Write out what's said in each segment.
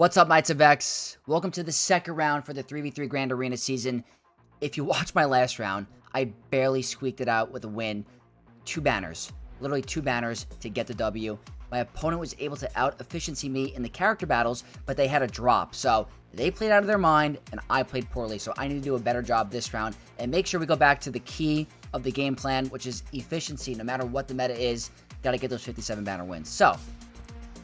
What's up, Knights of X? Welcome to the second round for the 3v3 Grand Arena season. If you watched my last round, I barely squeaked it out with a win. 2 banners. Literally 2 banners to get the W. My opponent was able to out-efficiency me in the character battles, but they had a drop. So they played out of their mind, and I played poorly. So I need to do a better job this round and make sure we go back to the key of the game plan, which is efficiency. No matter what the meta is, got to get those 57 banner wins. So,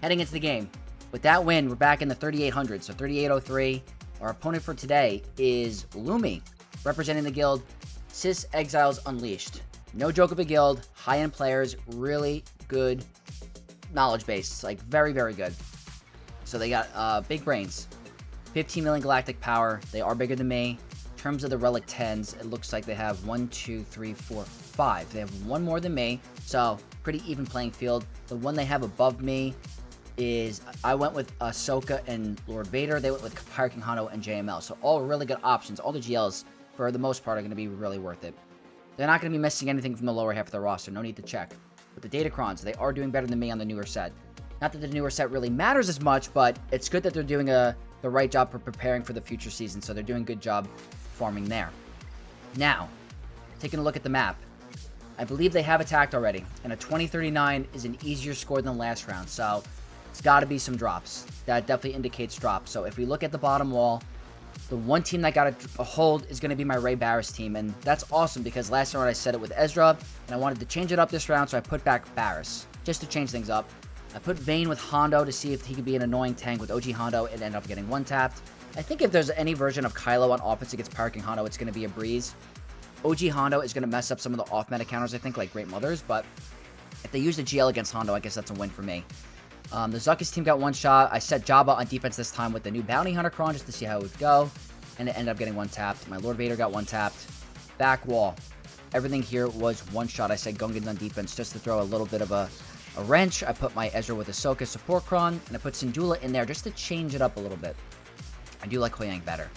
heading into the game. With that win, we're back in the 3800, so 3803. Our opponent for today is Lumi, representing the guild Cis Exiles Unleashed. No joke of a guild, high-end players, really good knowledge base, like very, very good. So they got big brains, 15 million galactic power. They are bigger than me. In terms of the relic 10s, it looks like they have 1, 2, 3, 4, 5. They have one more than me, so pretty even playing field. The one they have above me is I went with Ahsoka and Lord Vader. They went with Tarkin, Hondo, and JML. So all really good options. All the GLs, for the most part, are going to be really worth it. They're not going to be missing anything from the lower half of their roster. No need to check. But the data Crons, they are doing better than me on the newer set. Not that the newer set really matters as much, but it's good that they're doing the right job for preparing for the future season. So they're doing a good job farming there. Now, taking a look at the map. I believe they have attacked already. And a 2039 is an easier score than last round. So it's got to be some drops. That definitely indicates drops. So if we look at the bottom wall, the one team that got a hold is going to be my Ray Barris team. And that's awesome because last round I said it with Ezra, and I wanted to change it up this round, so I put back Barris just to change things up. I put Bane with Hondo to see if he could be an annoying tank with OG Hondo and end up getting one-tapped. I think if there's any version of Kylo on offense against Parking Hondo, it's going to be a breeze. OG Hondo is going to mess up some of the off-meta counters, I think, like Great Mothers, but if they use the GL against Hondo, I guess that's a win for me. The Zuckuss team got one shot. I set Jabba on defense this time with the new Bounty Hunter Cron just to see how it would go. And it ended up getting one tapped. My Lord Vader got one tapped. Back wall. Everything here was one shot. I said Gungans on defense just to throw a little bit of a wrench. I put my Ezra with Ahsoka support Cron. And I put Syndulla in there just to change it up a little bit. I do like Hoyang better.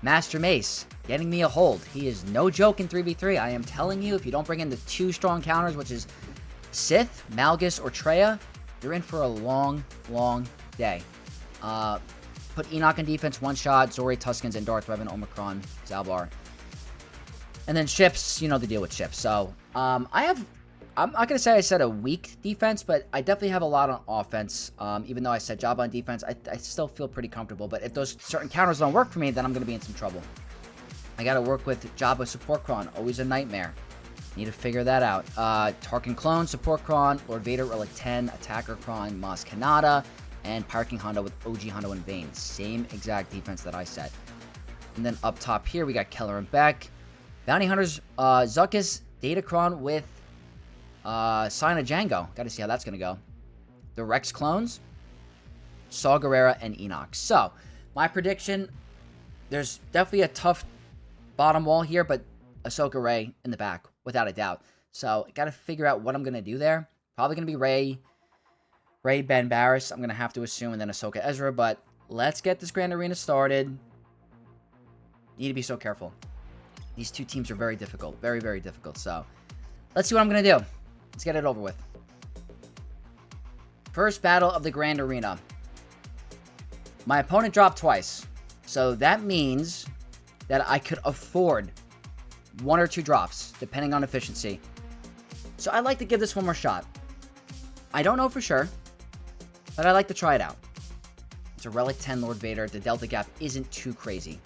Master Mace getting me a hold. He is no joke in 3v3. I am telling you, if you don't bring in the 2 strong counters, which is Sith, Malgus, or Traya, you're in for a long, long day. Put Enoch on defense, one shot. Zori, Tuskens, and Darth Revan, Omicron, Zalbar. And then ships, you know the deal with ships. So, I'm not going to say I said a weak defense, but I definitely have a lot on offense. Even though I said Jabba on defense, I still feel pretty comfortable. But if those certain counters don't work for me, then I'm going to be in some trouble. I got to work with Jabba support Cron. Always a nightmare. Need to figure that out. Tarkin Clone, Support Cron, Lord Vader, Relic 10, Attacker Cron, Mos Kanata, and Parking Hondo with OG Hondo and Bane. Same exact defense that I set. And then up top here, we got Keller and Beck. Bounty Hunters, Zuckuss, Data Cron with Sign of Django. Got to see how that's going to go. The Rex Clones, Saw Gerrera, and Enoch. So, my prediction, there's definitely a tough bottom wall here, but Ahsoka Ray in the back, without a doubt. So, got to figure out what I'm going to do there. Probably going to be Ray, Ben Barris, I'm going to have to assume, and then Ahsoka Ezra. But let's get this Grand Arena started. Need to be so careful. These 2 teams are very difficult. Very, very difficult. So, let's see what I'm going to do. Let's get it over with. First battle of the Grand Arena. My opponent dropped twice. So, that means that I could afford 1 or 2 drops, depending on efficiency. So I'd like to give this one more shot. I don't know for sure, but I'd like to try it out. It's a Relic 10 Lord Vader. The Delta Gap isn't too crazy.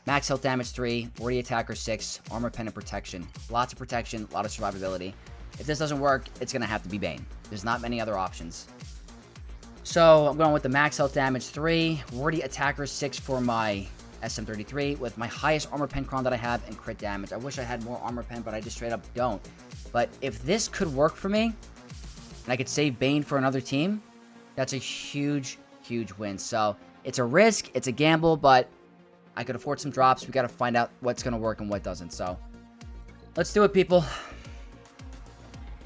Max health damage 3, 40 attacker 6, armor pen and protection. Lots of protection, a lot of survivability. If this doesn't work, it's going to have to be Bane. There's not many other options. So I'm going with the max health damage 3, 40 attacker 6 for my SM33 with my highest armor pen Cron that I have and crit damage. I wish I had more armor pen, but I just straight up don't. But if this could work for me, and I could save Bane for another team, that's a huge, huge win. So it's a risk, it's a gamble, but I could afford some drops. We got to find out what's going to work and what doesn't. So let's do it, people.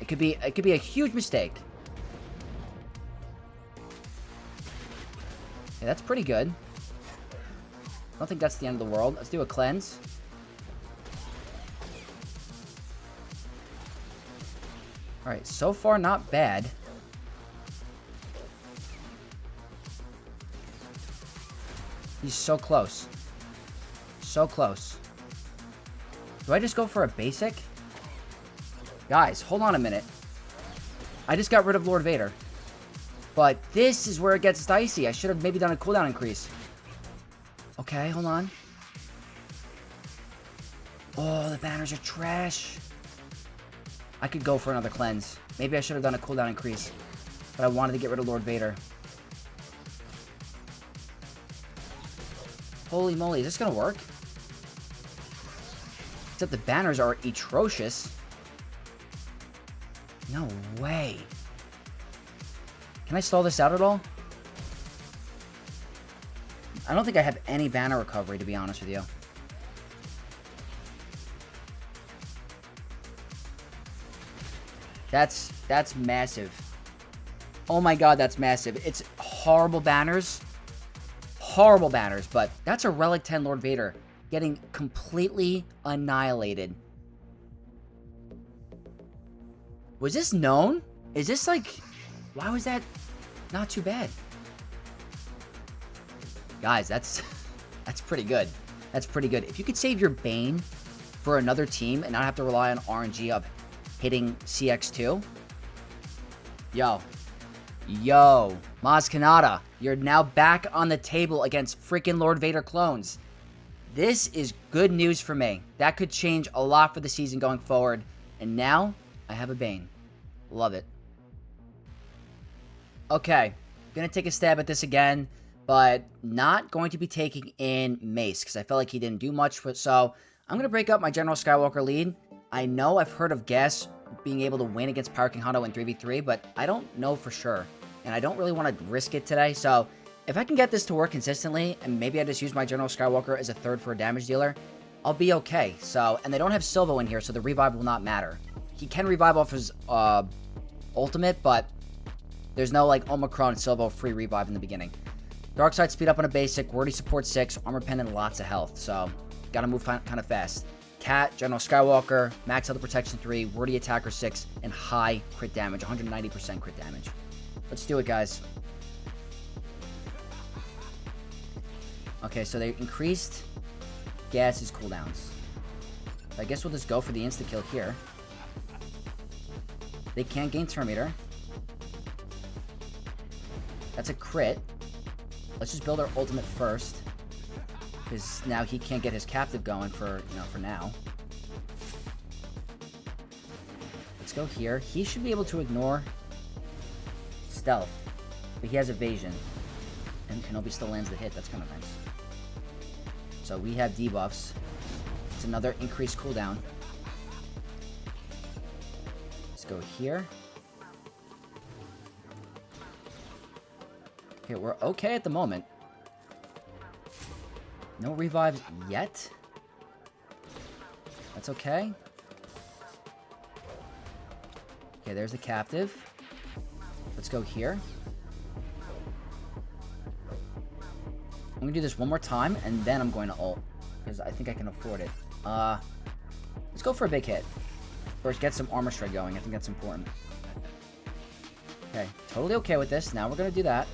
It could be a huge mistake. Okay, that's pretty good. I don't think that's the end of the world. Let's do a cleanse. Alright, so far not bad. He's so close. So close. Do I just go for a basic? Guys, hold on a minute. I just got rid of Lord Vader. But this is where it gets dicey. I should have maybe done a cooldown increase. Okay, hold on. Oh, the banners are trash. I could go for another cleanse. Maybe I should have done a cooldown increase. But I wanted to get rid of Lord Vader. Holy moly, is this gonna work? Except the banners are atrocious. No way. Can I stall this out at all? I don't think I have any banner recovery, to be honest with you. That's massive. Oh my god, that's massive. It's horrible banners. Horrible banners, but that's a Relic 10 Lord Vader getting completely annihilated. Was this known? Is this like... Why was that not too bad? Guys, that's pretty good. That's pretty good. If you could save your Bane for another team and not have to rely on RNG of hitting CX2. Yo, Maz Kanata, you're now back on the table against freaking Lord Vader clones. This is good news for me. That could change a lot for the season going forward. And now, I have a Bane. Love it. Okay, gonna take a stab at this again, but not going to be taking in Mace, because I felt like he didn't do much. So, I'm gonna break up my General Skywalker lead. I know I've heard of Gas being able to win against Power King Hondo in 3v3, but I don't know for sure. And I don't really want to risk it today, so if I can get this to work consistently, and maybe I just use my General Skywalker as a third for a damage dealer, I'll be okay. So, and they don't have Silvo in here, so the revive will not matter. He can revive off his ultimate, but there's no like Omicron Silvo free revive in the beginning. Dark Side speed up on a basic, wordy support 6, armor pen and lots of health, so gotta move kind of fast. Cat, General Skywalker, max health protection 3, wordy attacker 6, and high crit damage, 190% crit damage. Let's do it, guys. Okay, so they increased Gas's cooldowns. I guess we'll just go for the insta-kill here. They can't gain turn meter. That's a crit. Let's just build our ultimate first, because now he can't get his captive going for now. Let's go here. He should be able to ignore stealth, but he has evasion, and Kenobi still lands the hit. That's kind of nice. So we have debuffs. It's another increased cooldown. Let's go here. Okay, we're okay at the moment. No revives yet. That's okay. Okay, there's the captive. Let's go here. I'm gonna do this one more time, and then I'm going to ult, because I think I can afford it. Let's go for a big hit. First, get some armor shred going. I think that's important. Okay, totally okay with this. Now we're gonna do that.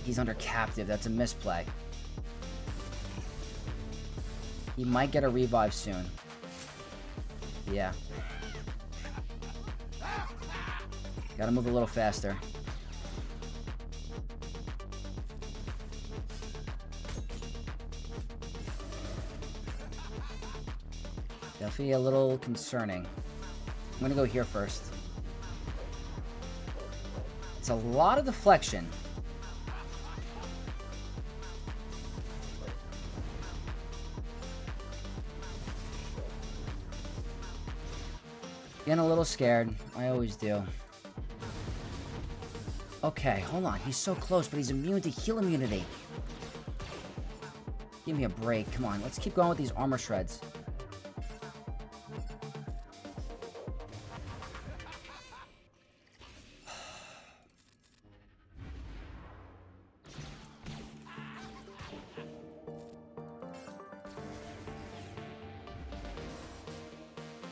He's under captive. That's a misplay. He might get a revive soon. Yeah. Gotta move a little faster. Definitely a little concerning. I'm gonna go here first. It's a lot of deflection. Getting a little scared. I always do. Okay, hold on. He's so close, but he's immune to heal immunity. Give me a break. Come on, let's keep going with these armor shreds.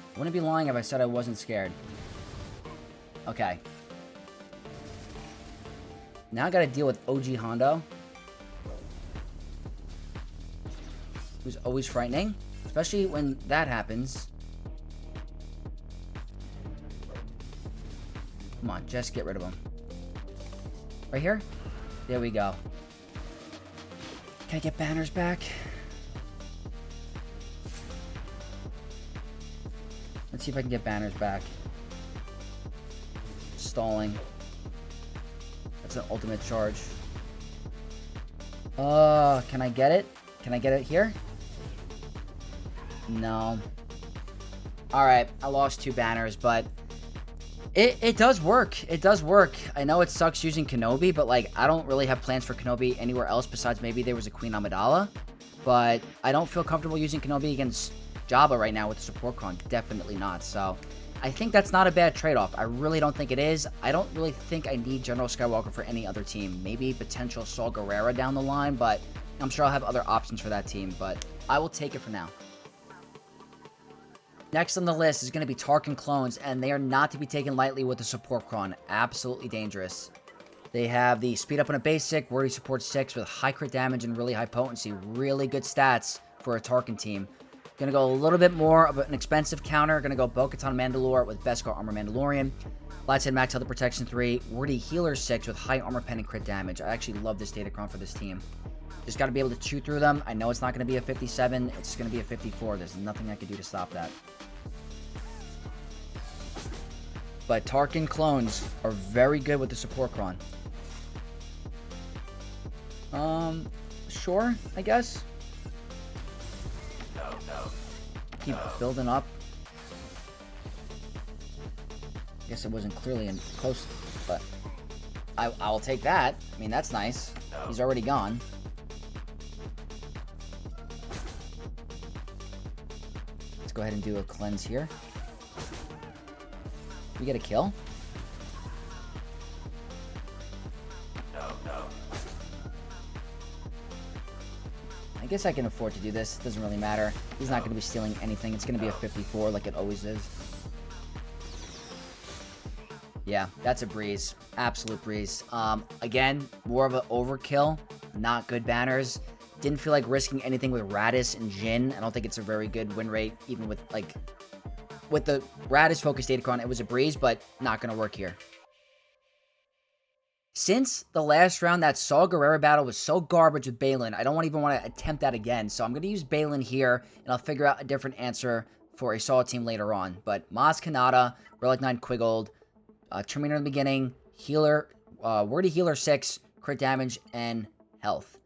I wouldn't be lying if I said I wasn't scared. Okay. Now I gotta deal with OG Hondo, who's always frightening, especially when that happens. Come on, just get rid of him. Right here? There we go. Can I get banners back? Let's see if I can get banners back. Stalling. That's an ultimate charge. Can I get it? Can I get it here? No. Alright, I lost 2 banners, but it does work. It does work. I know it sucks using Kenobi, but like I don't really have plans for Kenobi anywhere else besides maybe there was a Queen Amidala. But I don't feel comfortable using Kenobi against Jabba right now with the support Cron. Definitely not. So I think that's not a bad trade-off. I really don't think it is. I don't really think I need General Skywalker for any other team. Maybe potential Saw Gerrera down the line, but I'm sure I'll have other options for that team. But I will take it for now. Next on the list is going to be Tarkin clones, and they are not to be taken lightly with the support Cron. Absolutely dangerous. They have the speed up on a basic, wordy support 6 with high crit damage and really high potency. Really good stats for a Tarkin team. Going to go a little bit more of an expensive counter. Going to go Bo-Katan Mandalore with Beskar Armor Mandalorian. Lightside Max Health Protection 3. Wordy Healer 6 with high armor pen and crit damage. I actually love this Datacron for this team. Just got to be able to chew through them. I know it's not going to be a 57. It's going to be a 54. There's nothing I can do to stop that. But Tarkin clones are very good with the support Cron. Sure, I guess. Keep building up. I guess it wasn't clearly in close, but I'll take that. I mean, that's nice. He's already gone. Let's go ahead and do a cleanse here. We get a kill? I guess I can afford to do this. It doesn't really matter. He's not going to be stealing anything. It's going to be a 54 like it always is. Yeah, that's a breeze. Absolute breeze. Again, more of an overkill. Not good banners. Didn't feel like risking anything with Radis and Jin. I don't think it's a very good win rate, even with, like... With the Radis focused Datacron, it was a breeze, but not going to work here. Since the last round, that Saw Gerrera battle was so garbage with Baylan, I don't even want to attempt that again. So I'm going to use Baylan here, and I'll figure out a different answer for a Saw team later on. But Maz Kanata, Relic 9 Quiggold, Terminator in the beginning, Healer, Wordy Healer 6, crit damage, and health.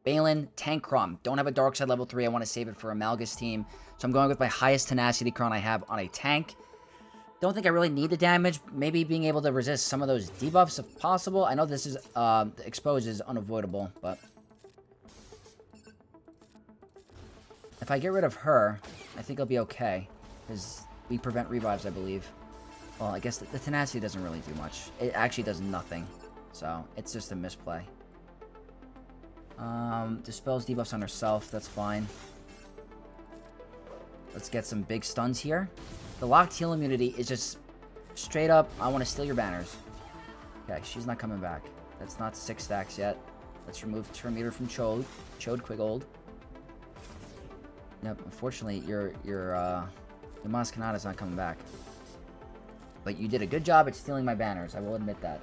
Baylan, Tank Cron. Don't have a Dark Side level 3. I want to save it for a Malgus team. So I'm going with my highest tenacity Cron I have on a tank. Don't think I really need the damage. Maybe being able to resist some of those debuffs if possible. I know this is, the expose is unavoidable, but... If I get rid of her, I think I'll be okay. Because we prevent revives, I believe. Well, I guess the tenacity doesn't really do much. It actually does nothing. So, it's just a misplay. Dispels debuffs on herself. That's fine. Let's get some big stuns here. The locked heal immunity is just straight up, I want to steal your banners. Okay, she's not coming back. That's not 6 stacks yet. Let's remove Terminator from Chode Quiggold. Yep, unfortunately, your Maz Kanata's not coming back. But you did a good job at stealing my banners, I will admit that.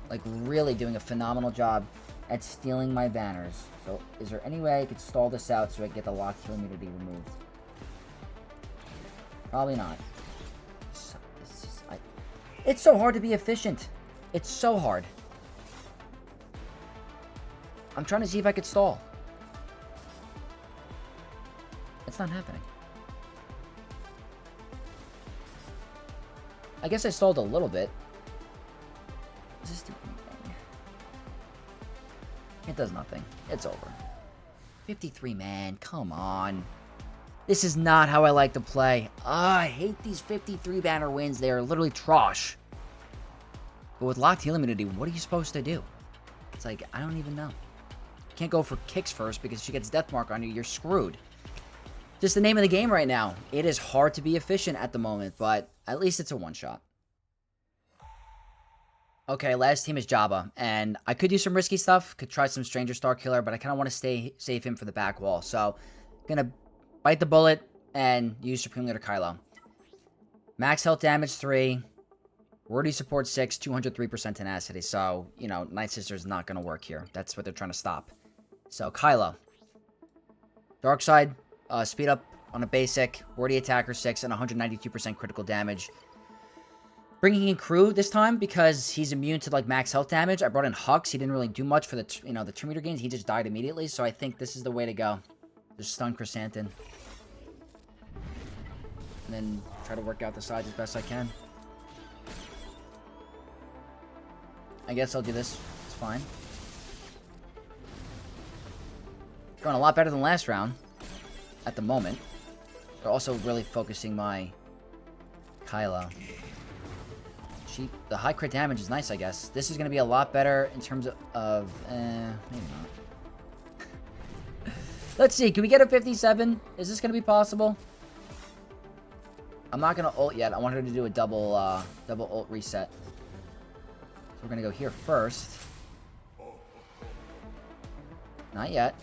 Like, really doing a phenomenal job at stealing my banners. So, is there any way I could stall this out so I can get the locked heal immunity removed? Probably not. It's so hard to be efficient. It's so hard. I'm trying to see if I could stall. It's not happening. I guess I stalled a little bit. Does this do anything? It does nothing. It's over. 53, man. Come on. This is not how I like to play. I hate these 53 banner wins. They are literally trash. But with locked heal immunity, what are you supposed to do? It's like, I don't even know. You can't go for kicks first because if she gets death mark on you, you're screwed. just the name of the game right now. It is hard to be efficient at the moment, but at least it's a one-shot. Okay, last team is Jabba, and I could do some risky stuff. Could try some Stranger Star Killer, but I kind of want to save him for the back wall. So, gonna bite the bullet and use Supreme Leader Kylo. Max health damage 3. Wordy support 6, 203% tenacity. So, you know, Night Sister is not gonna work here. That's what they're trying to stop. So, Kylo. Dark Side, speed up on a basic, wordy attacker 6, and 192% critical damage. Bringing in Crew this time because he's immune to like max health damage. I brought in Hux. He didn't really do much for the the 2 meter gains. He just died immediately. So I think this is the way to go. Just stun Chrysanthemum. And then try to work out the sides as best I can. I guess I'll do this. It's fine. Going a lot better than last round. At the moment. They're also really focusing my Kylo. The high crit damage is nice, I guess. This is going to be a lot better in terms of maybe not. Let's see. Can we get a 57? Is this going to be possible? I'm not going to ult yet. I want her to do a double ult reset. So we're going to go here first. Not yet.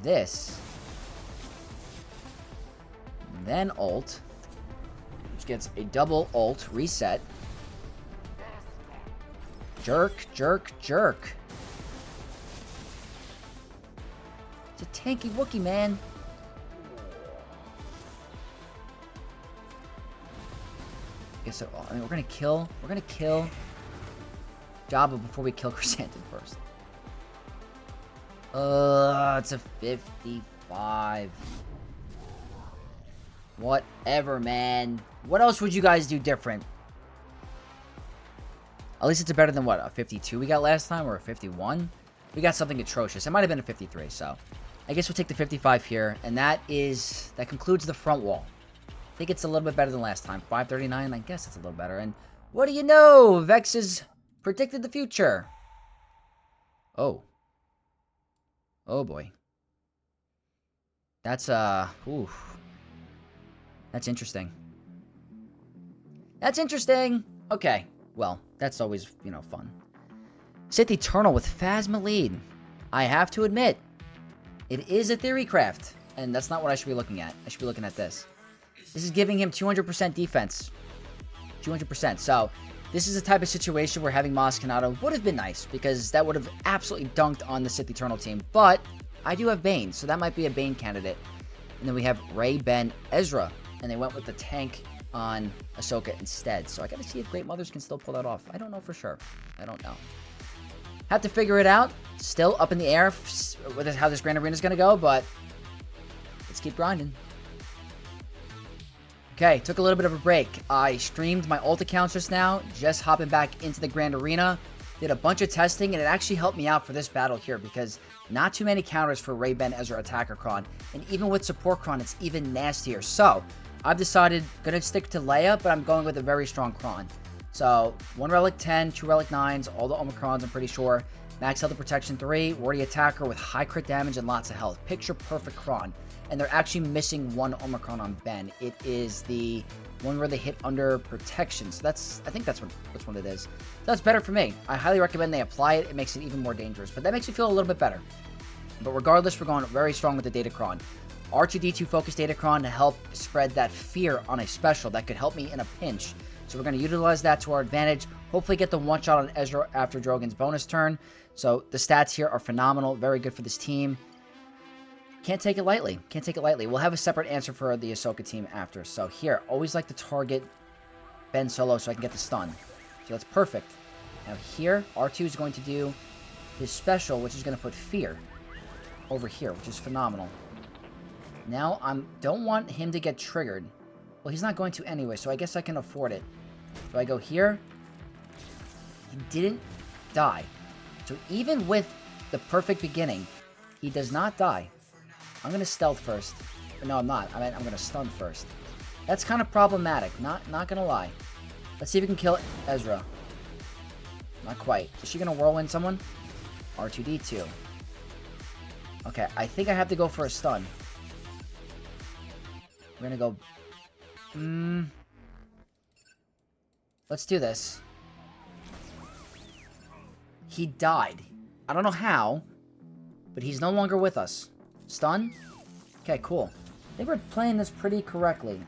This. Then ult. Gets a double ult reset. Jerk, jerk, jerk. It's a tanky Wookiee, man. Guess so, I mean, we're gonna kill Jabba before we kill Chrysanthemum first. It's a 55. Whatever, man. What else would you guys do different? At least it's a better than, what, a 52 we got last time? Or a 51? We got something atrocious. It might have been a 53, so... I guess we'll take the 55 here. And that concludes the front wall. I think it's a little bit better than last time. 539, I guess it's a little better. And what do you know? Vex has predicted the future. Oh. Oh, boy. That's, oof. That's interesting. That's interesting. Okay. Well, that's always, fun. Sith Eternal with Phasma lead. I have to admit, it is a theory craft. And that's not what I should be looking at. I should be looking at this. This is giving him 200% defense. 200%. So, this is the type of situation where having Maz Kanata would have been nice. Because that would have absolutely dunked on the Sith Eternal team. But, I do have Bane. So, that might be a Bane candidate. And then we have Rey, Ben, Ezra. And they went with the tank on Ahsoka instead. So I gotta see if Great Mothers can still pull that off. I don't know for sure. I don't know. Have to figure it out. Still up in the air with how this Grand Arena is gonna go, but let's keep grinding. Okay, took a little bit of a break. I streamed my ult accounts just now, just hopping back into the Grand Arena. Did a bunch of testing, and it actually helped me out for this battle here because not too many counters for Rey, Ben, Ezra, Attacker Cron. And even with Support Cron, it's even nastier. So, I've decided, gonna stick to Leia, but I'm going with a very strong Cron. So, 1 Relic 10, 2 Relic 9s, all the Omicrons, I'm pretty sure. Max Health and Protection 3, Wardy Attacker with high crit damage and lots of health. Picture perfect Cron. And they're actually missing 1 Omicron on Ben. It is the one where they hit under protection. So I think that's what it is. That's better for me. I highly recommend they apply it. It makes it even more dangerous. But that makes me feel a little bit better. But regardless, we're going very strong with the Datacron. R2-D2 focus Datacron to help spread that fear on a special that could help me in a pinch. So we're going to utilize that to our advantage. Hopefully get the one-shot on Ezra after Drogon's bonus turn. So the stats here are phenomenal. Very good for this team. Can't take it lightly. Can't take it lightly. We'll have a separate answer for the Ahsoka team after. So here, always like to target Ben Solo so I can get the stun. So that's perfect. Now here, R2 is going to do his special, which is going to put fear over here, which is phenomenal. Now, I don't want him to get triggered. Well, he's not going to anyway, so I guess I can afford it. So I go here. He didn't die. So even with the perfect beginning, he does not die. I'm going to stealth first. But no, I'm not. I'm going to stun first. That's kind of problematic. Not going to lie. Let's see if we can kill Ezra. Not quite. Is she going to whirlwind someone? R2-D2. Okay, I think I have to go for a stun. We're gonna go... Let's do this. He died. I don't know how, but he's no longer with us. Stun? Okay, cool. I think we're playing this pretty correctly.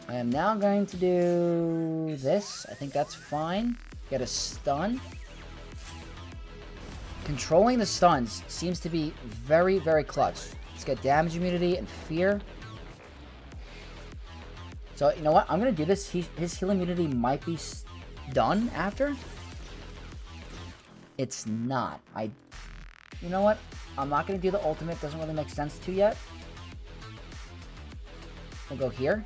I am now going to do this. I think that's fine. Get a stun. Controlling the stuns seems to be very, very clutch. Let's get damage immunity and fear. So, you know what? I'm going to do this. His heal immunity might be done after. It's not. You know what? I'm not going to do the ultimate. Doesn't really make sense to yet. We'll go here.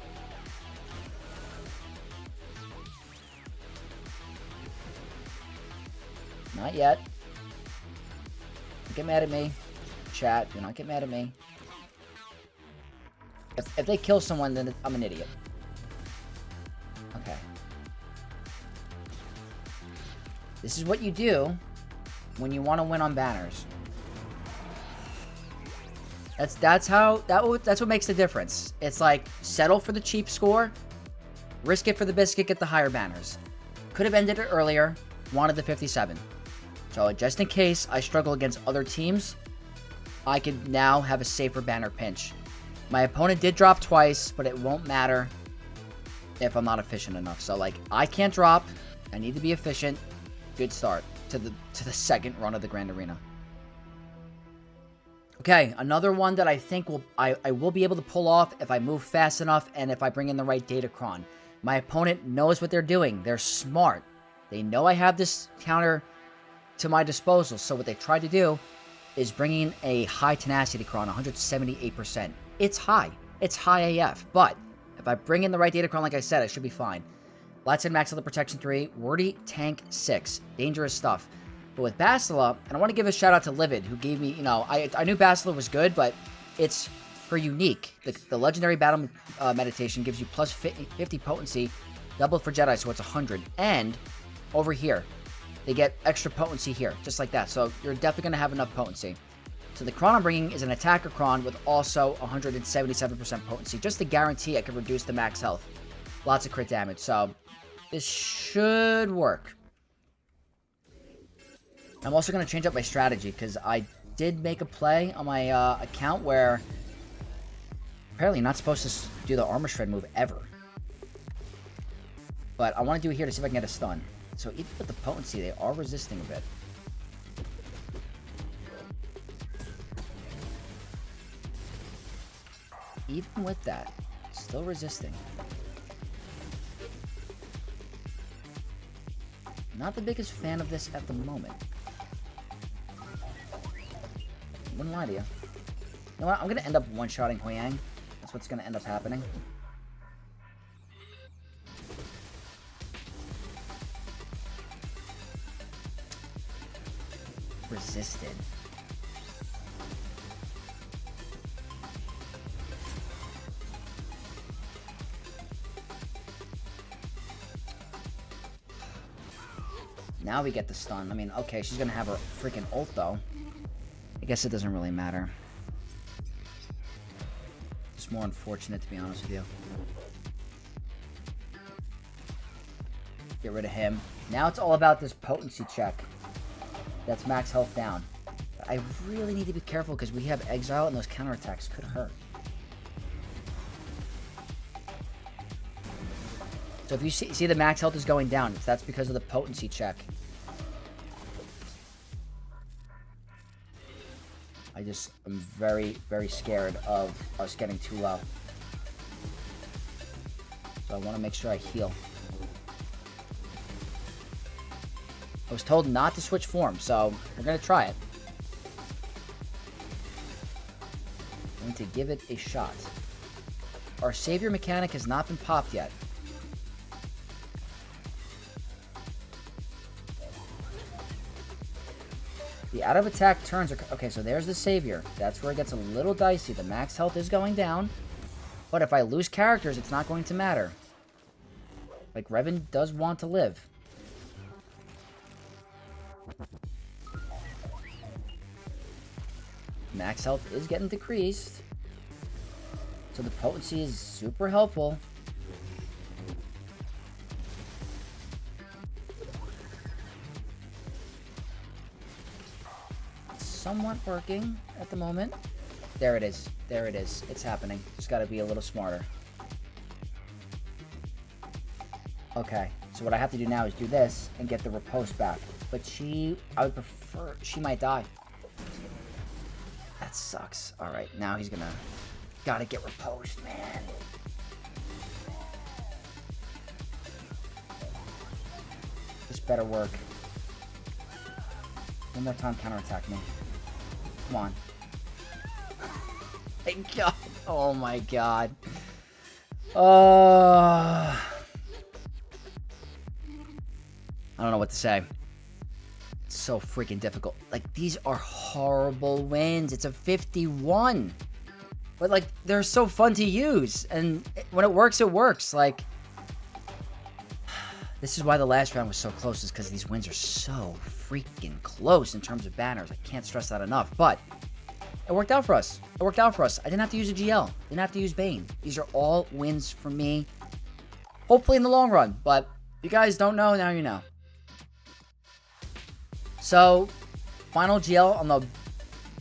Not yet. Don't get mad at me. Chat, do not get mad at me. If they kill someone, then I'm an idiot. Okay. This is what you do when you want to win on banners. That's what makes the difference. It's like, settle for the cheap score, risk it for the biscuit, get the higher banners. Could have ended it earlier, wanted the 57. So just in case I struggle against other teams, I can now have a safer banner pinch. My opponent did drop twice, but it won't matter if I'm not efficient enough. So like, I can't drop. I need to be efficient. Good start to the second run of the Grand Arena. Okay, another one that I think I will be able to pull off if I move fast enough and if I bring in the right data Cron. My opponent knows what they're doing. They're smart. They know I have this counter to my disposal. So what they tried to do is bring in a high tenacity Cron, 178%. It's high. It's high AF. But if I bring in the right data Cron, like I said, I should be fine. Let's hit Max Health Protection 3, Wordy Tank 6. Dangerous stuff. But with Bastila, and I want to give a shout out to Livid, who gave me, you know, I knew Bastila was good, but it's her unique. The Legendary Battle Meditation gives you plus 50 potency, double for Jedi, so it's 100. And over here, they get extra potency here, just like that. So you're definitely going to have enough potency. So the Cron I'm bringing is an attacker Cron with also 177% potency, just to guarantee I can reduce the max health. Lots of crit damage, so this should work. I'm also going to change up my strategy, because I did make a play on my account where apparently you're not supposed to do the armor shred move ever. But I want to do it here to see if I can get a stun. So even with the potency, they are resisting a bit. Even with that, still resisting. Not the biggest fan of this at the moment. Wouldn't lie to you. You know what? I'm going to end up one-shotting Huiyang. That's what's going to end up happening. Resisted. Now we get the stun. I mean, okay, she's gonna have her freaking ult, though. I guess it doesn't really matter. It's more unfortunate, to be honest with you. Get rid of him. Now it's all about this potency check. That's max health down. I really need to be careful because we have Exile and those counterattacks could hurt. So if you see the max health is going down, that's because of the potency check. I'm very, very scared of us getting too low. So I want to make sure I heal. I was told not to switch form, so we're going to try it. I'm going to give it a shot. Our savior mechanic has not been popped yet. The out of attack turns are... Okay, so there's the savior. That's where it gets a little dicey. The max health is going down. But if I lose characters, it's not going to matter. Like, Revan does want to live. max health is getting decreased. So the potency is super helpful. Somewhat working at the moment. There it is. There it is. It's happening. Just got to be a little smarter. Okay. So what I have to do now is do this and get the riposte back. But I would prefer, she might die. That sucks. All right. Now he's going to, got to get riposte, man. This better work. One more time, counterattack me. Come on. Thank God. Oh my God. I don't know what to say. It's so freaking difficult. Like, these are horrible wins. It's a 51. But, like, they're so fun to use. And when it works, it works. Like, this is why the last round was so close, is because these wins are so freaking close in terms of banners. I can't stress that enough. But it worked out for us. It worked out for us. I didn't have to use a GL. Didn't have to use Bane. These are all wins for me. Hopefully in the long run. But if you guys don't know, now you know. So, final GL on the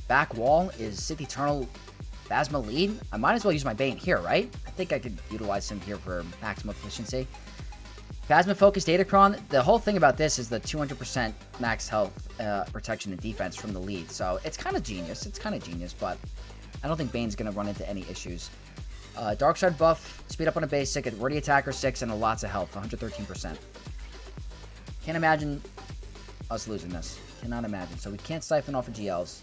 back wall is Sith Eternal Phasma lead. I might as well use my Bane here, right? I think I could utilize him here for maximum efficiency. Phasma focused Datacron. The whole thing about this is the 200% max health, protection, and defense from the lead. So it's kind of genius. It's kind of genius, but I don't think Bane's going to run into any issues. Dark Side buff, speed up on a basic, wordy attacker 6, and lots of health, 113%. Can't imagine us losing this. Cannot imagine. So we can't siphon off of GLs.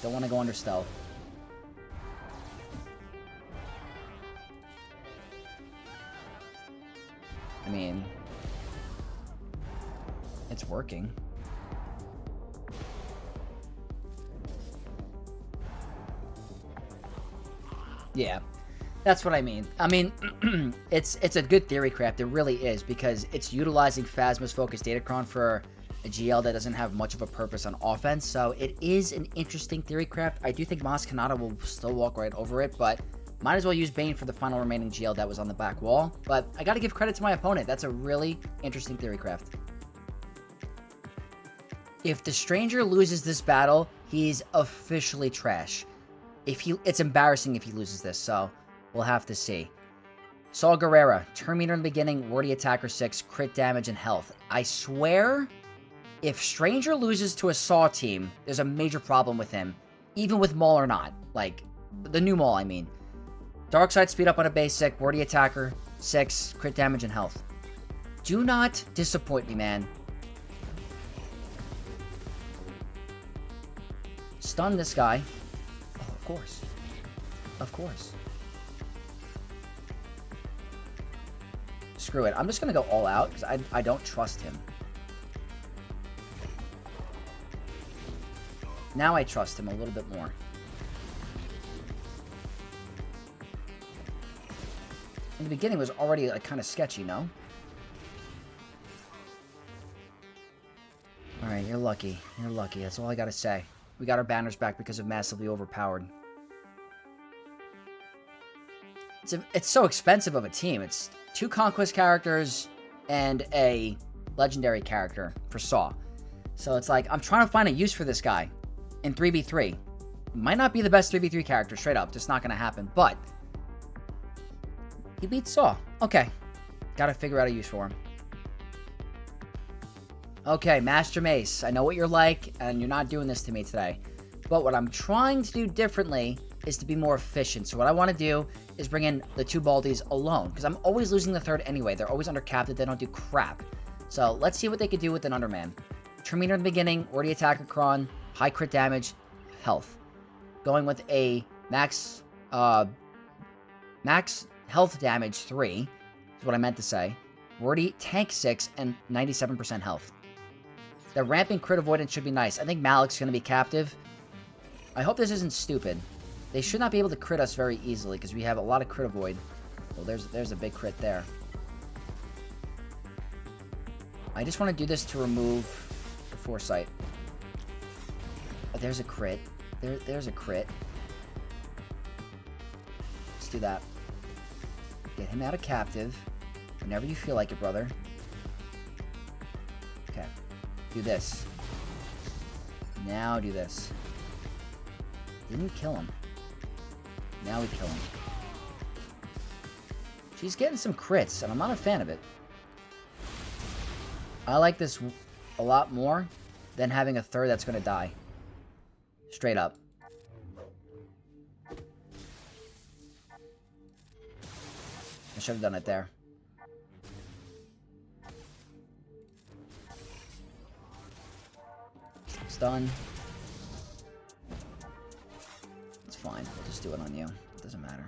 Don't want to go under stealth. I mean, it's working. Yeah, that's what I mean. I mean, it's a good theory craft. It really is, because it's utilizing Phasma's focused Datacron for a GL that doesn't have much of a purpose on offense. So it is an interesting theory craft. I do think Kanata will still walk right over it, but might as well use Bane for the final remaining GL that was on the back wall. But I got to give credit to my opponent. That's a really interesting theory craft. If the Stranger loses this battle, he's officially trash. It's embarrassing if he loses this, so we'll have to see. Saw Gerrera, turn meter in the beginning, wordy attacker 6, crit damage and health. I swear, if Stranger loses to a Saw team, there's a major problem with him, even with Maul or not. Like, the new Maul, I mean. Dark Side speed up on a basic, wordy attacker 6, crit damage and health. Do not disappoint me, man. Stun this guy. Oh, of course. Of course. Screw it. I'm just going to go all out because I don't trust him. Now I trust him a little bit more. In the beginning, it was already like kind of sketchy, no? Alright, you're lucky. You're lucky. That's all I gotta say. We got our banners back because of massively overpowered. It's so expensive of a team. It's 2 Conquest characters and a legendary character for Saw. So it's like, I'm trying to find a use for this guy in 3v3. Might not be the best 3v3 character, straight up. Just not going to happen. But he beats Saw. Okay. Got to figure out a use for him. Okay, Master Mace. I know what you're like, and you're not doing this to me today. But what I'm trying to do differently is to be more efficient. So what I want to do is bring in the 2 Baldies alone, because I'm always losing the third anyway. They're always undercapped. They don't do crap. So let's see what they could do with an Underman. Turn meter in the beginning, wordy attacker Cron, high crit damage, health. Going with a max health damage 3, is what I meant to say. Wordy tank 6 and 97% health. The ramping crit avoidance should be nice. I think Malak's going to be captive. I hope this isn't stupid. They should not be able to crit us very easily because we have a lot of crit avoid. Well, there's a big crit there. I just want to do this to remove the foresight. there's a crit. There's a crit. Let's do that. Get him out of captive. Whenever you feel like it, brother. Okay. Do this. Now do this. Didn't kill him. Now we kill him. She's getting some crits, and I'm not a fan of it. I like this a lot more than having a third that's going to die. Straight up. I should have done it there. It's done. It's fine. We'll just do it on you. It doesn't matter.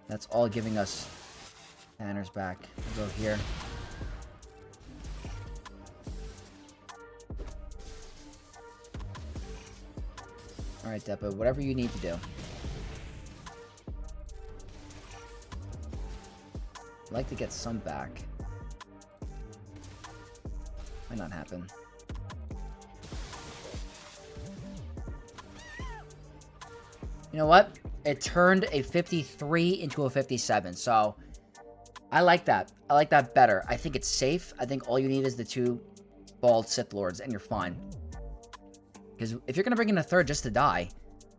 That's all giving us banners back. We'll go here. Alright, Depa, whatever you need to do. I'd like to get some back. Might not happen. You know what? It turned a 53 into a 57, so I like that. I like that better. I think it's safe. I think all you need is the 2 bald Sith Lords, and you're fine. Because if you're going to bring in a third just to die,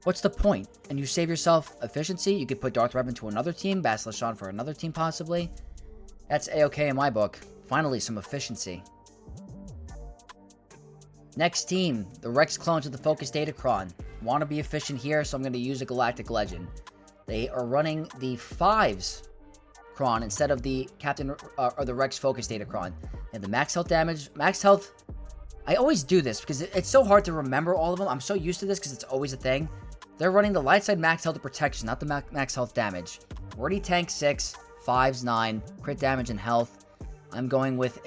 what's the point? And you save yourself efficiency. You could put Darth Revan to another team, Bastila Shan for another team possibly. That's A-okay in my book. Finally, some efficiency. Next team, the Rex clones of the Focus Data Cron. Want to be efficient here, so I'm going to use a Galactic Legend. They are running the 5s Cron instead of the Captain or the Rex Focus Data Cron. And the max health damage, max health. I always do this because it's so hard to remember all of them. I'm so used to this because it's always a thing. They're running the light side max health protection, not the max health damage. Wordy tank 6, 5s 9, crit damage and health. I'm going with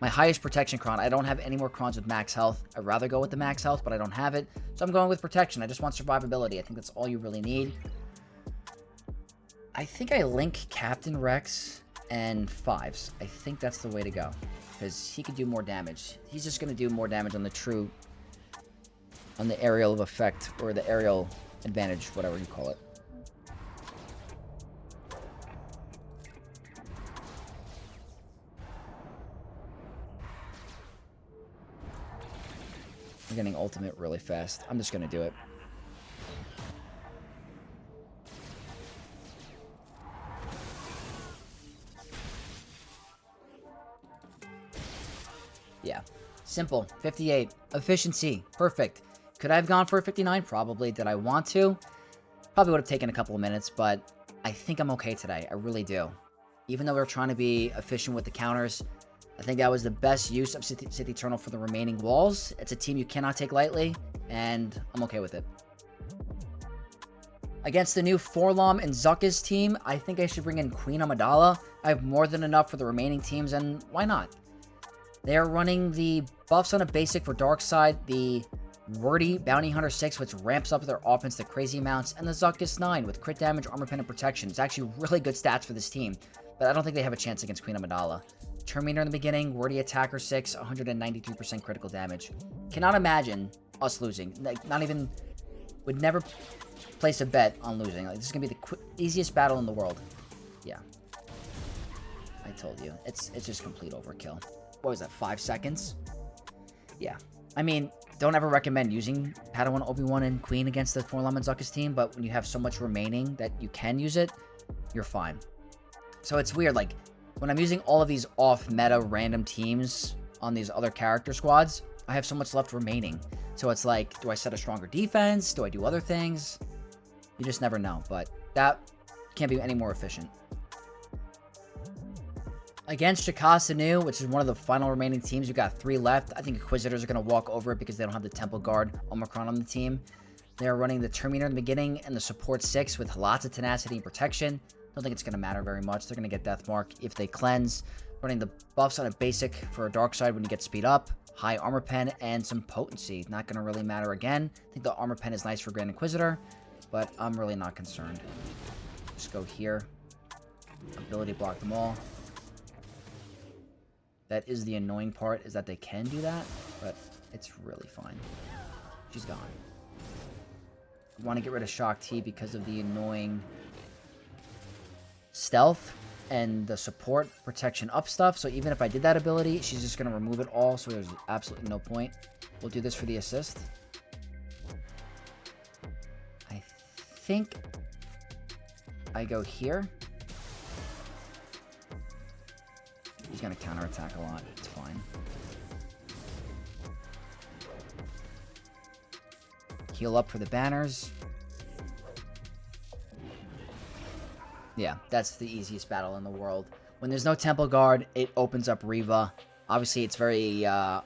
my highest protection Cron. I don't have any more Crons with max health. I'd rather go with the max health, but I don't have it. So I'm going with protection. I just want survivability. I think that's all you really need. I think I link Captain Rex and 5s. I think that's the way to go. Because he could do more damage. He's just going to do more damage on the aerial of effect, or the aerial advantage, whatever you call it. I'm getting ultimate really fast. I'm just going to do it. Yeah. Simple. 58. Efficiency. Perfect. Could I have gone for a 59? Probably. Did I want to? Probably would have taken a couple of minutes, but I think I'm okay today. I really do. Even though we're trying to be efficient with the counters, I think that was the best use of Sith Eternal for the remaining walls. It's a team you cannot take lightly, and I'm okay with it. Against the new 4-LOM and Zuckuss team, I think I should bring in Queen Amidala. I have more than enough for the remaining teams, and why not? They are running the buffs on a basic for Darkside, the Wordy Bounty Hunter 6, which ramps up their offense to crazy amounts, and the Zuckuss 9 with crit damage, armor pen, and protection. It's actually really good stats for this team, but I don't think they have a chance against Queen Amidala. Terminator in the beginning, Wordy Attacker 6, 193% critical damage. Cannot imagine us losing. Like, not even, would never place a bet on losing. Like, this is going to be the easiest battle in the world. Yeah. I told you. It's just complete overkill. What was that, 5 seconds? Yeah. I mean, don't ever recommend using Padawan, Obi-Wan, and Queen against the 4-LOM and Zuckuss team, but when you have so much remaining that you can use it, you're fine. So it's weird, like, when I'm using all of these off-meta random teams on these other character squads, I have so much left remaining. So it's like, do I set a stronger defense? Do I do other things? You just never know, but that can't be any more efficient. Against Jocasta New, which is one of the final remaining teams, you've got 3 left. I think Inquisitors are going to walk over it because they don't have the Temple Guard Omicron on the team. They're running the Terminator in the beginning and the Support 6 with lots of tenacity and protection. Don't think it's going to matter very much. They're going to get Death Mark if they cleanse. Running the buffs on a basic for a dark side when you get speed up. High armor pen and some potency. Not going to really matter again. I think the armor pen is nice for Grand Inquisitor, but I'm really not concerned. Just go here. Ability block them all. That is the annoying part, is that they can do that, but it's really fine. She's gone. I want to get rid of Shock T because of the annoying stealth and the support protection up stuff. So even if I did that ability, she's just going to remove it all, so there's absolutely no point. We'll do this for the assist. I think I go here. He's going to counterattack a lot. It's fine. Heal up for the banners. Yeah, that's the easiest battle in the world. When there's no Temple Guard, it opens up Reva. Obviously, it's a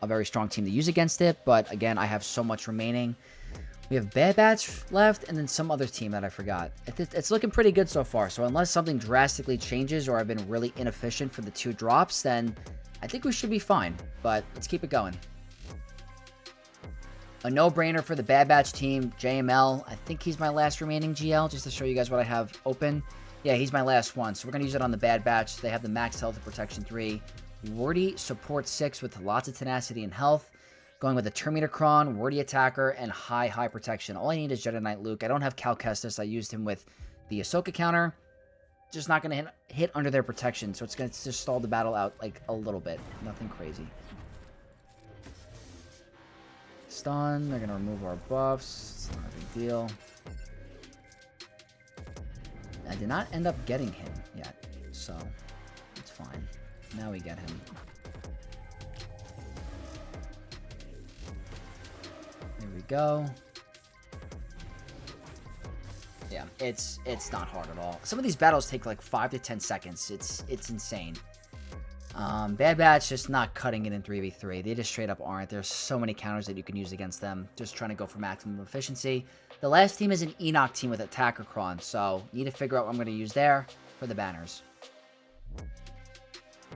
very strong team to use against it, but again, I have so much remaining. We have Bad Batch left, and then some other team that I forgot. It's looking pretty good so far, so unless something drastically changes or I've been really inefficient for the 2 drops, then I think we should be fine, but let's keep it going. A no-brainer for the Bad Batch team, JML. I think he's my last remaining GL, just to show you guys what I have open. Yeah, he's my last one, so we're going to use it on the Bad Batch. They have the max health and protection 3. Wordy support 6 with lots of tenacity and health. Going with a Terminator Cron, Wordy Attacker, and high protection. All I need is Jedi Knight Luke. I don't have Cal Kestis. I used him with the Ahsoka counter. Just not going to hit under their protection, so it's going to just stall the battle out like a little bit. Nothing crazy. Stun. They're going to remove our buffs. It's not a big deal. I did not end up getting him yet, so it's fine. Now we get him. There we go. Yeah, it's not hard at all. Some of these battles take like 5 to 10 seconds. It's insane. Bad Batch just not cutting it in 3v3. They just straight up aren't. There's so many counters that you can use against them. Just trying to go for maximum efficiency. The last team is an Enoch team with Attacker Cron, so need to figure out what I'm going to use there for the banners.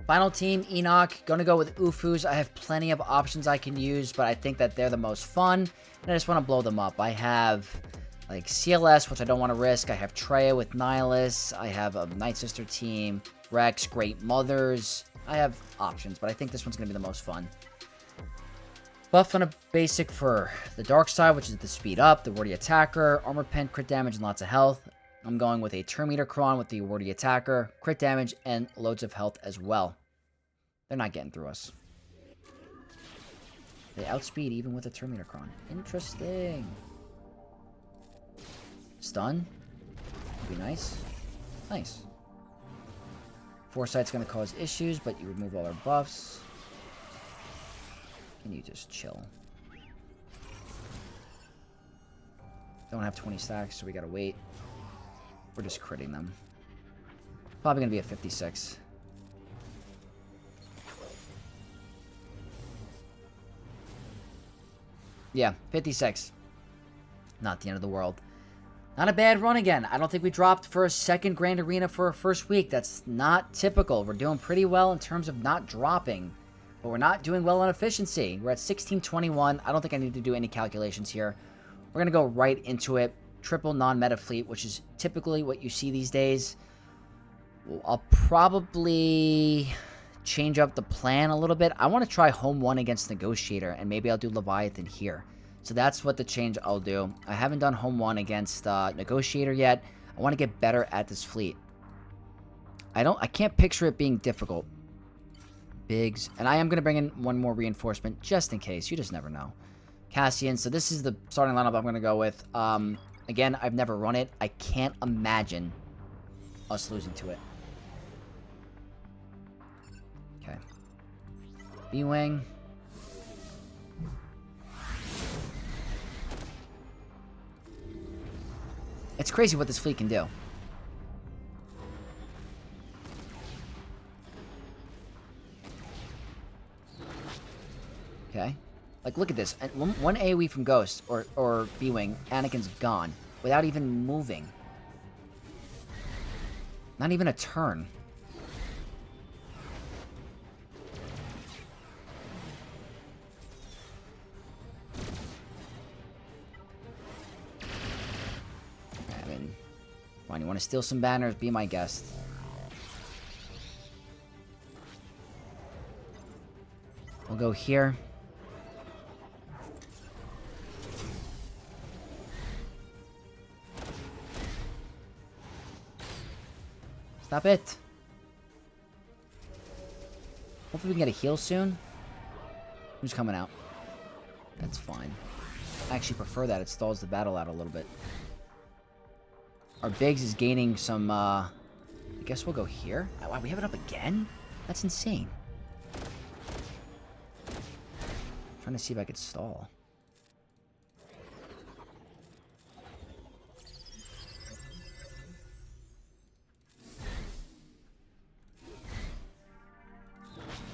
Final team, Enoch. Gonna go with Ufus. I have plenty of options I can use, but I think that they're the most fun, and I just want to blow them up. I have like CLS, which I don't want to risk. I have Treya with Nihilus. I have a Night Sister team, Rex, Great Mothers. I have options, but I think this one's going to be the most fun. Buff on a basic for the dark side, which is the speed up, the Wordy Attacker, armor pen, crit damage, and lots of health. I'm going with a Terminator Cron with the Wordy Attacker, crit damage, and loads of health as well. They're not getting through us. They outspeed even with a Terminator Cron. Interesting. Stun. Would be nice. Nice. Foresight's going to cause issues, but you remove all our buffs. Can you just chill? Don't have 20 stacks, so we got to wait. We're just critting them. Probably going to be a 56. Yeah, 56. Not the end of the world. Not a bad run again. I don't think we dropped for a second Grand Arena for our first week. That's not typical. We're doing pretty well in terms of not dropping. But we're not doing well on efficiency. We're at 1621. I don't think I need to do any calculations here. We're going to go right into it. Triple non-meta fleet, which is typically what you see these days. I'll probably change up the plan a little bit. I want to try home 1 against Negotiator, and maybe I'll do Leviathan here. So that's what the change I'll do. I haven't done home 1 against Negotiator yet. I want to get better at this fleet. I can't picture it being difficult. Biggs. And I am going to bring in one more reinforcement just in case. You just never know. Cassian. So this is the starting lineup I'm going to go with. Again, I've never run it. I can't imagine us losing to it. Okay. B-Wing. It's crazy what this fleet can do. Okay. Like, look at this. One AoE from Ghost or B-Wing, Anakin's gone without even moving. Not even a turn. I mean, fine, you want to steal some banners? Be my guest. go here. Stop it. Hopefully we can get a heal soon. Who's coming out? That's fine. I actually prefer that. It stalls the battle out a little bit. Our Biggs is gaining some, I guess we'll go here. Wow, we have it up again? That's insane. Trying to see if I could stall.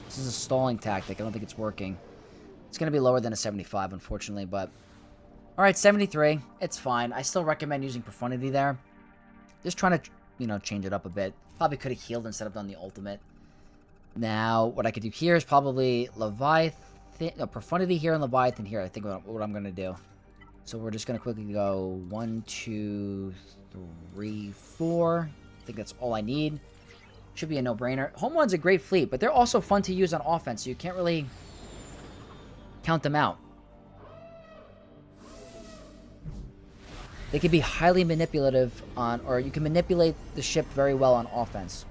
This is a stalling tactic. I don't think it's working. It's going to be lower than a 75, unfortunately, but... Alright, 73. It's fine. I still recommend using Profundity there. Just trying to, you know, change it up a bit. Probably could have healed instead of done the ultimate. Now, what I could do here is probably Leviathan... No, Profundity here and Leviathan here. I think what I'm going to do. So we're just going to quickly go 1, 2, 3, 4. I think that's all I need. Should be a no-brainer. Home One's a great fleet, but they're also fun to use on offense, so you can't really count them out. They can be highly manipulative on, or you can manipulate the ship very well on offense.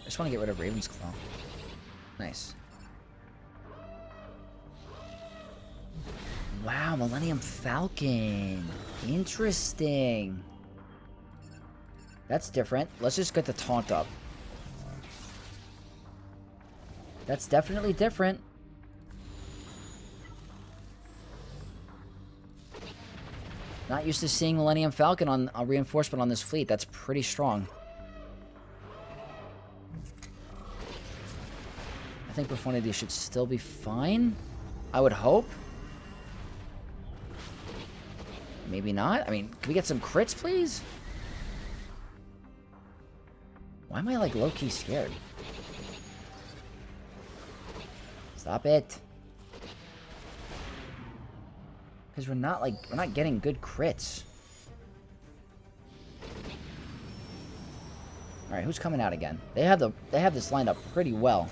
I just want to get rid of Raven's Claw. Nice. Wow, Millennium Falcon. Interesting. That's different. Let's just get the taunt up. That's definitely different. Not used to seeing Millennium Falcon on a reinforcement on this fleet. That's pretty strong. I think Profundity should still be fine. I would hope. Maybe not. I mean, can we get some crits, please? Why am I, like, low-key scared? Stop it. Because we're not getting good crits. Alright, who's coming out again? They have this lined up pretty well.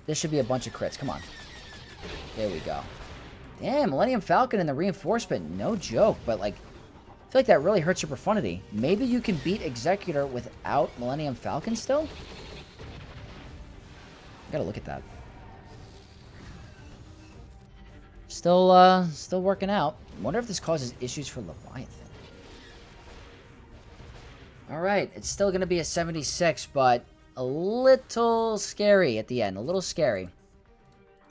This should be a bunch of crits. Come on. There we go. Damn, Millennium Falcon and the reinforcement. No joke, but, like, I feel like that really hurts your Profundity. Maybe you can beat Executor without Millennium Falcon still? I gotta look at that. Still working out. Wonder if this causes issues for Leviathan. Alright, it's still gonna be a 76, but a little scary at the end. A little scary.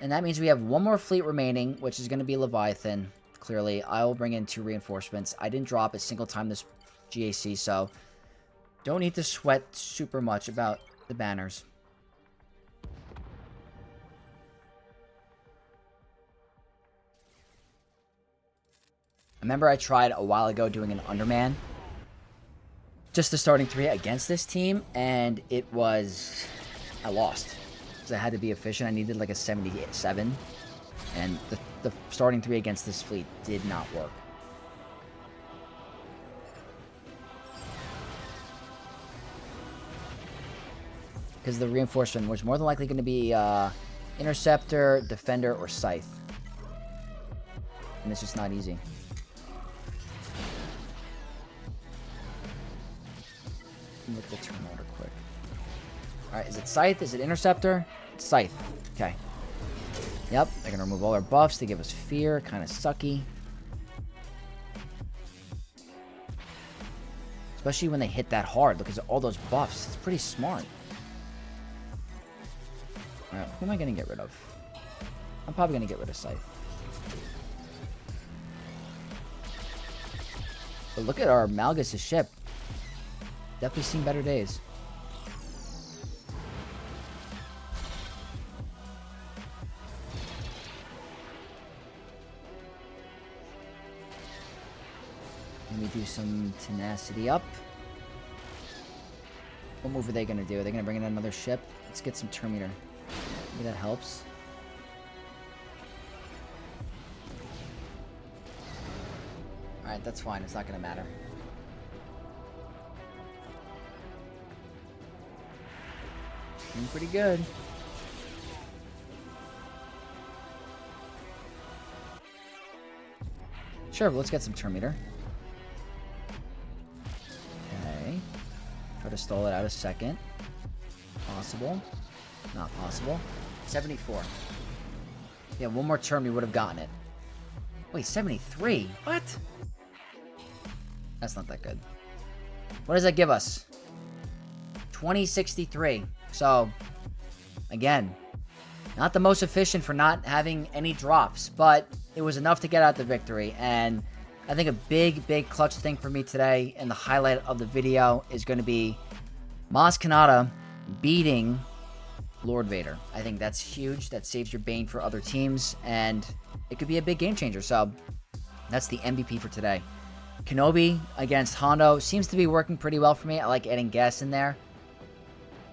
And that means we have one more fleet remaining, which is going to be Leviathan. Clearly, I will bring in 2 reinforcements. I didn't drop a single time this GAC, so don't need to sweat super much about the banners. Remember I tried a while ago doing an Underman? Just the starting 3 against this team, and it was... I lost. Because I had to be efficient. I needed like a 77. And the starting 3 against this fleet did not work. Because the reinforcement was more than likely going to be Interceptor, Defender, or Scythe. And it's just not easy. Look at the turn order quick. Alright, is it Scythe? Is it Interceptor? It's Scythe. Okay. Yep, they're going to remove all our buffs to give us fear. Kind of sucky. Especially when they hit that hard. Look at all those buffs. It's pretty smart. Alright, who am I going to get rid of? I'm probably going to get rid of Scythe. But look at our Malgus' ship. Definitely seen better days. Let me do some tenacity up. What move are they going to do? Are they going to bring in another ship? Let's get some Terminator. Maybe that helps. Alright, Alright, that's fine. It's not going to matter. Doing pretty good. Sure, let's get some turn meter. Okay. Try to stall it out a second. Possible. Not possible. 74. Yeah, one more turn we would have gotten it. Wait, 73? What? That's not that good. What does that give us? 2063. So, again, not the most efficient for not having any drops, but it was enough to get out the victory. And I think a big clutch thing for me today, and the highlight of the video, is going to be Kanata beating Lord Vader. I think that's huge. That saves your Bane for other teams, and it could be a big game changer. So that's the MVP for today. Kenobi against Hondo seems to be working pretty well for me. I like adding gas in there.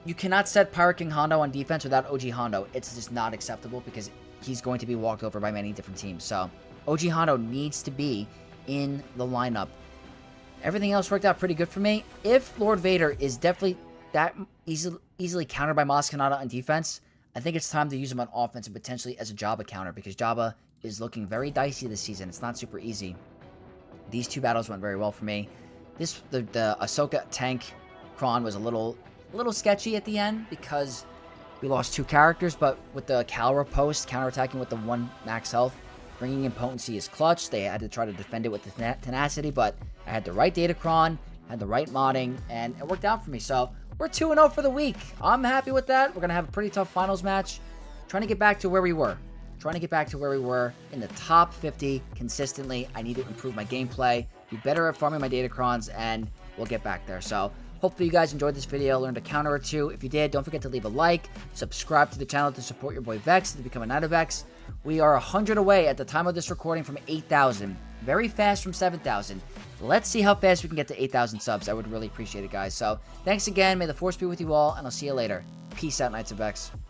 You cannot set Pirate King Hondo on defense without OG Hondo. It's just not acceptable because he's going to be walked over by many different teams. So OG Hondo needs to be in the lineup. Everything else worked out pretty good for me. If Lord Vader is definitely that easily countered by Kanata on defense, I think it's time to use him on offense and potentially as a Jabba counter, because Jabba is looking very dicey this season. It's not super easy. These two battles went very well for me. The Ahsoka tank Cron was a little sketchy at the end because we lost two characters, but with the Calra post counterattacking with the 1 max health, bringing in potency is clutch. They had to try to defend it with the tenacity, but I had the right Datacron, had the right modding, and it worked out for me. So we're 2-0 for the week. I'm happy with that. We're going to have a pretty tough finals match. Trying to get back to where we were. Trying to get back to where we were in the top 50 consistently. I need to improve my gameplay, be better at farming my Datacrons, and we'll get back there. So hopefully you guys enjoyed this video, learned a counter or two. If you did, don't forget to leave a like, subscribe to the channel to support your boy Vex, to become a Knight of Vex. We are 100 away at the time of this recording from 8,000. Very fast from 7,000. Let's see how fast we can get to 8,000 subs. I would really appreciate it, guys. So thanks again. May the Force be with you all, and I'll see you later. Peace out, Knights of Vex.